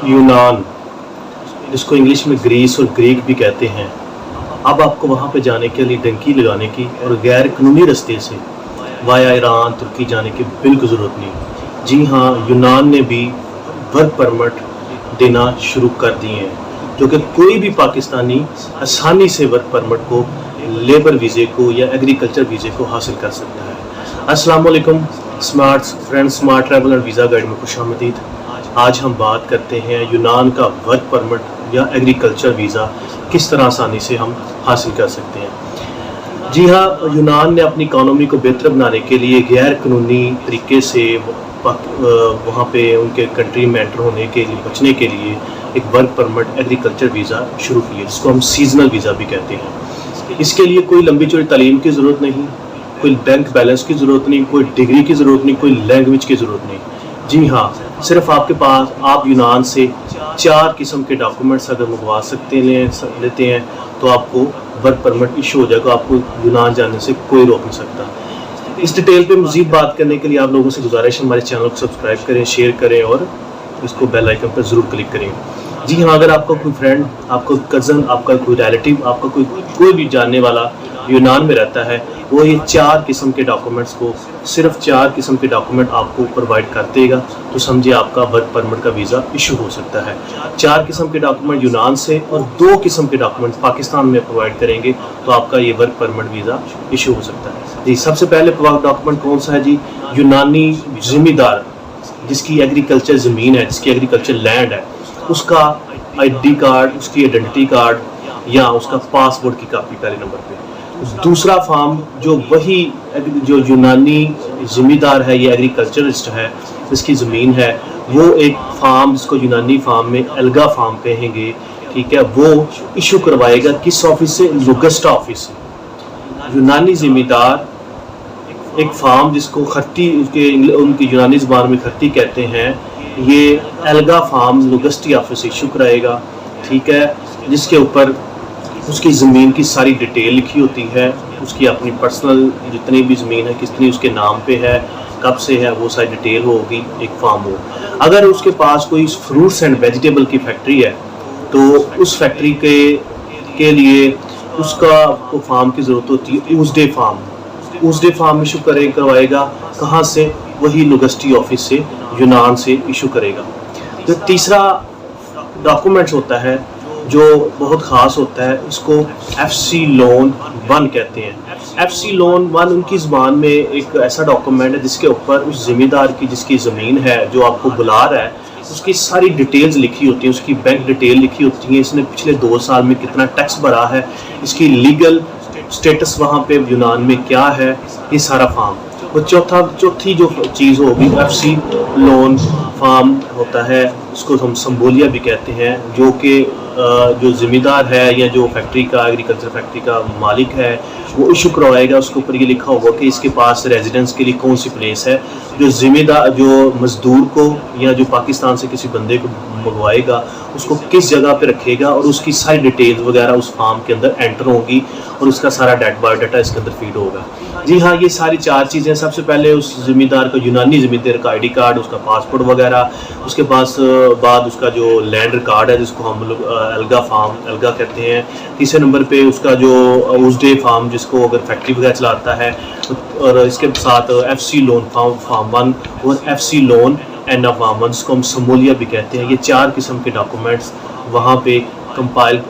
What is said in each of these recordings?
यूनान, जिसको इंग्लिश में ग्रीस और ग्रीक भी कहते हैं, अब आपको वहाँ पे जाने के लिए डंकी लगाने की और गैर कानूनी रास्ते से वाया ईरान तुर्की जाने की बिल्कुल ज़रूरत नहीं। जी हाँ, यूनान ने भी वर्क परमिट देना शुरू कर दिए हैं, जो कि कोई भी पाकिस्तानी आसानी से वर्क परमिट को, लेबर वीज़े को या एग्रीकल्चर वीज़े को हासिल कर सकता है। अस्सलाम वालेकुम smart friends, smart travel and visa guide में खुशामदीद। आज हम बात करते हैं यूनान का वर्क परमिट या एग्रीकल्चर वीज़ा किस तरह आसानी से हम हासिल कर सकते हैं। जी हाँ, यूनान ने अपनी इकॉनमी को बेहतर बनाने के लिए गैर कानूनी तरीके से वहाँ पे उनके कंट्री में एंटर होने के लिए बचने के लिए एक वर्क परमिट एग्रीकल्चर वीज़ा शुरू की है, जिसको हम सीजनल वीज़ा भी कहते हैं। इसके लिए कोई लंबी चौड़ी तालीम की ज़रूरत नहीं, कोई बैंक बैलेंस की ज़रूरत नहीं, कोई डिग्री की ज़रूरत नहीं, कोई लैंग्वेज की ज़रूरत नहीं। जी हाँ, सिर्फ आपके पास आप यूनान से 4 किस्म के डॉक्यूमेंट्स अगर मंगवा लेते हैं तो आपको वर्क परमिट इशू हो जाएगा। आपको यूनान जाने से कोई रोक नहीं सकता। इस डिटेल पे मज़ीद बात करने के लिए आप लोगों से गुजारिश है, हमारे चैनल को सब्सक्राइब करें, शेयर करें और इसको बेल आइकन पर ज़रूर क्लिक करें। जी हाँ, अगर आपका कोई फ्रेंड, आपका कज़न, आपका कोई रिलेटिव, आपका कोई भी जानने वाला यूनान में रहता है, वो ये 4 किस्म के डॉक्यूमेंट्स को, सिर्फ 4 किस्म के डॉक्यूमेंट आपको प्रोवाइड कर देगा, तो समझिए आपका वर्क परमिट का वीज़ा इशू हो सकता है। 4 किस्म के डॉक्यूमेंट यूनान से और 2 किस्म के डॉक्यूमेंट पाकिस्तान में प्रोवाइड करेंगे तो आपका ये वर्क परमिट वीज़ा इशू हो सकता है। जी, सबसे पहले डॉक्यूमेंट कौन सा है जी? यूनानी ज़मींदार जिसकी एग्रीकल्चर ज़मीन है, जिसकी एग्रीकल्चर लैंड है, उसका ID कार्ड, उसकी आइडेंटिटी कार्ड या उसका पासपोर्ट की कापी पहले नंबर पे। दूसरा फार्म जो यूनानी ज़मींदार है, ये एग्रीकल्चरिस्ट है, जिसकी ज़मीन है, वो एक फार्म जिसको यूनानी फार्म में अलगा फार्म कहेंगे, ठीक है, वो इशू करवाएगा किस ऑफिस से? लुगस्टा ऑफिस से। यूनानी ज़मींदार एक फार्म जिसको खत्ती उनकी यूनानी ज़बान में खत्ती कहते हैं, ये अलगा फार्म लुगस्टी ऑफिस से इशू कराएगा, ठीक है, जिसके ऊपर उसकी ज़मीन की सारी डिटेल लिखी होती है, उसकी अपनी पर्सनल जितनी भी ज़मीन है, कितनी उसके नाम पे है, कब से है, वो सारी डिटेल होगी एक फार्म हो। अगर उसके पास कोई फ्रूट्स एंड वेजिटेबल की फैक्ट्री है तो उस फैक्ट्री के लिए उसका को फार्म की ज़रूरत होती है, ऊज़डे फार्म इशू करवाएगा। कहाँ से? वही लुगस्टी ऑफिस से, यूनान से इशू करेगा। तो तीसरा डॉक्यूमेंट्स होता है जो बहुत ख़ास होता है, इसको FC लोन 1 कहते हैं। FC लोन 1 उनकी ज़बान में एक ऐसा डॉक्यूमेंट है जिसके ऊपर उस ज़मींदार की जिसकी ज़मीन है, जो आपको बुला रहा है, उसकी सारी डिटेल्स लिखी होती हैं, उसकी बैंक डिटेल लिखी होती है, इसने पिछले 2 साल में कितना टैक्स भरा है, इसकी लीगल स्टेटस वहाँ पे यूनान में क्या है, ये सारा फार्म। और चौथी जो चीज़ होगी, FC लोन फार्म होता है, उसको हम संबोलिया भी कहते हैं, जो कि जो ज़मींदार है या जो फैक्ट्री का, एग्रीकल्चर फैक्ट्री का मालिक है, वो इशू करवाएगा। उसके ऊपर ये लिखा होगा कि इसके पास रेजिडेंस के लिए कौन सी प्लेस है। जो मज़दूर को या जो पाकिस्तान से किसी बंदे को मंगवाएगा, उसको किस जगह पे रखेगा, और उसकी सारी डिटेल्स वगैरह उस फार्म के अंदर एंटर होगी और उसका सारा बायोडाटा इसके अंदर फीड होगा। जी हाँ, ये सारी 4 चीज़ें। सबसे पहले उस ज़मींदार को, यूनानी ज़मींदार का ID कार्ड, उसका पासपोर्ट वगैरह, उसके बाद उसका जो लैंड रिकॉर्ड है, जिसको हम लोग अलगा कहते हैं। तीसरे नंबर पे उसका जो ऊज़डे फार्म, जिसको अगर फैक्ट्री वगैरह चलाता है, और इसके साथ FC लोन फार्म 1 और FC लोन एंड फार्म 1, जिसको हम समोलिया भी कहते हैं। ये 4 किस्म के डॉक्यूमेंट्स वहाँ पे कंपाइल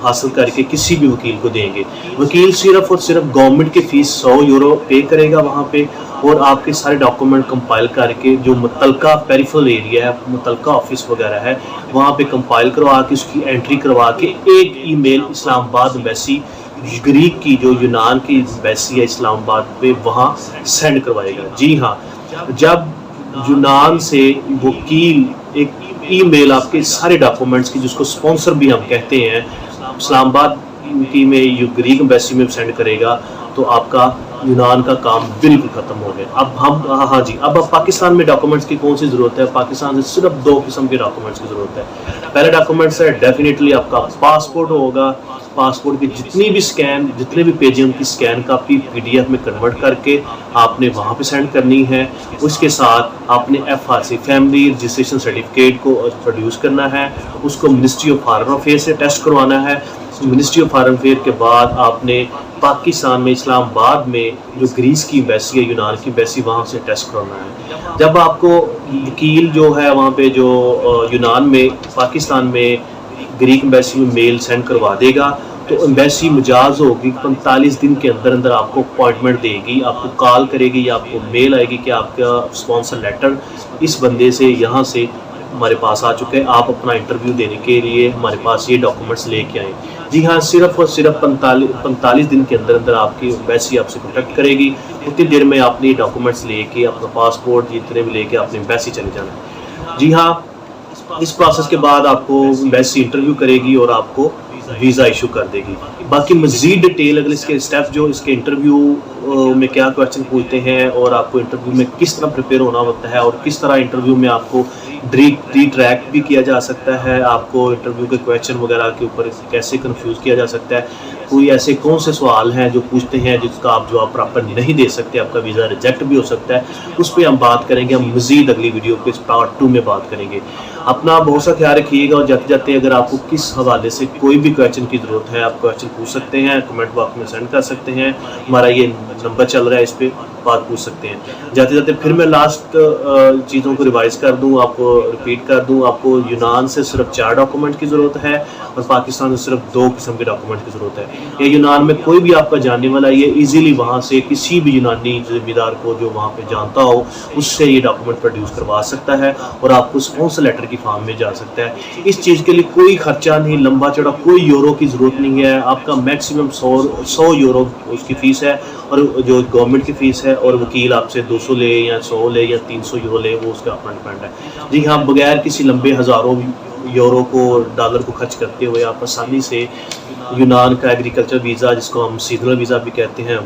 हासिल करके किसी भी वकील को देंगे। वकील सिर्फ और सिर्फ गवर्नमेंट की फ़ीस 100 यूरो पे करेगा वहाँ पे, और आपके सारे डॉक्यूमेंट कंपाइल करके जो मुतलका पेरिफेरल एरिया है, मुतलका ऑफिस वगैरह है, वहाँ पे कंपाइल करवा के उसकी एंट्री करवा के एक ईमेल इस्लामाबाद एम्बेसी, ग्रीक की जो यूनान की एम्बेसी है इस्लामाबाद पे, वहाँ सेंड करवाएगा। जी हाँ, जब यूनान से वकील एक ईमेल आपके सारे डॉक्यूमेंट्स की, जिसको स्पॉन्सर भी हम कहते हैं, इस्लामाबाद की में ग्रीक एम्बेसी में सेंड करेगा, तो आपका یونان کا کام بالکل ختم ہو گیا. اب ہم ہاں جی اب پاکستان میں ڈاکومنٹس کی کون سی ضرورت ہے؟ پاکستان سے صرف 2 قسم کے ڈاکومنٹس کی ضرورت ہے. پہلا ڈاکومنٹس ہے ڈیفینیٹلی آپ کا پاسپورٹ ہوگا. پاسپورٹ کی جتنی بھی اسکین جتنے بھی پیج ہیں ان کی اسکین کاپی PDF میں کنورٹ کر کے آپ نے وہاں پہ سینڈ کرنی ہے. اس کے ساتھ آپ نے FRC فیملی رجسٹریشن سرٹیفکیٹ کو پروڈیوس کرنا ہے. اس کو منسٹری آف فارن افیئر سے ٹیسٹ کروانا ہے. منسٹری آف فارن افیئر کے بعد آپ نے پاکستان میں اسلام آباد میں جو گریس کی ایمبیسی ہے یونان کی ایمبیسی وہاں سے ٹیسٹ کروانا ہے. جب آپ کو وکیل جو ہے وہاں پہ جو یونان میں پاکستان میں گریک ایمبیسی میں میل سینڈ کروا دے گا تو ایمبیسی مجاز ہوگی 45 دن کے اندر اندر آپ کو اپوائنٹمنٹ دے گی. آپ کو کال کرے گی یا آپ کو میل آئے گی کہ آپ کا اسپانسر لیٹر اس بندے سے یہاں سے ہمارے پاس آ چکے ہیں, آپ اپنا انٹرویو دینے کے لیے ہمارے پاس یہ ڈاکومنٹس لے کے آئیں. جی ہاں صرف اور صرف 45 دن کے اندر اندر آپ کی ایمبیسی آپ سے کانٹیکٹ کرے گی. اتنی دیر میں آپ نے ڈاکومنٹس لے کے اپنا پاسپورٹ جتنے بھی لے کے اپنی ایمبیسی چلے جانا ہے. جی ہاں اس پروسیس کے بعد آپ کو ایمبیسی انٹرویو کرے گی اور آپ کو ویزا ایشو کر دے گی. باقی مزید ڈیٹیل اگر اس کے اسٹیپ جو اس کے انٹرویو میں کیا کویشچن پوچھتے ہیں اور آپ کو انٹرویو میں کس طرح پریپیئر ہونا ہوتا ہے اور کس طرح انٹرویو میں آپ کو ری ٹریک بھی کیا جا سکتا ہے, آپ کو انٹرویو کے کویشچن وغیرہ کے اوپر کیسے کنفیوز کیا جا سکتا ہے, کوئی ایسے کون سے سوال ہیں جو پوچھتے ہیں جس کا آپ جواب پراپر نہیں دے سکتے, آپ کا ویزا ریجیکٹ بھی ہو سکتا ہے, اس پہ ہم بات کریں گے. ہم مزید اگلی ویڈیو پہ پارٹ 2 میں بات کریں گے. اپنا بہت سا خیال رکھیے گا اور جاتے جاتے اگر آپ کو کس حوالے سے کوئی بھی کویشچن کی ضرورت ہے آپ کویشچن پوچھ سکتے ہیں, کمنٹ باکس میں سینڈ کر سکتے ہیں. ہمارا یہ نمبر چل رہا ہے اس پہ بات پوچھ سکتے ہیں. جاتے جاتے پھر میں لاسٹ چیزوں کو ریوائز کر دوں, آپ کو ریپیٹ کر دوں. آپ کو یونان سے صرف 4 ڈاکومنٹ کی ضرورت ہے اور پاکستان سے صرف 2 قسم کے ڈاکومنٹ کی ضرورت ہے. یہ یونان میں کوئی بھی آپ کا جاننے والا یہ ایزیلی وہاں سے کسی بھی یونانی ذمہ دار کو جو وہاں پہ جانتا ہو اس سے یہ ڈاکومنٹ پروڈیوس کروا سکتا ہے اور آپ کو اسپانسر لیٹر کی فارم میں جا سکتا ہے. اس چیز کے لیے کوئی خرچہ نہیں, لمبا چوڑا کوئی یورو کی ضرورت نہیں ہے. آپ کا میکسیمم 100 یورو اس کی فیس ہے اور جو گورنمنٹ کی فیس ہے, اور وکیل آپ سے 200 لے یا 100 لے یا 300 یورو لے وہ اس کا اپنا ڈیپینڈ ہے. جی ہاں بغیر کسی لمبے ہزاروں یورو کو ڈالر کو خرچ کرتے ہوئے آپ آسانی سے یونان کا ایگریکلچر ویزا جس کو ہم سیزنل ویزا بھی کہتے ہیں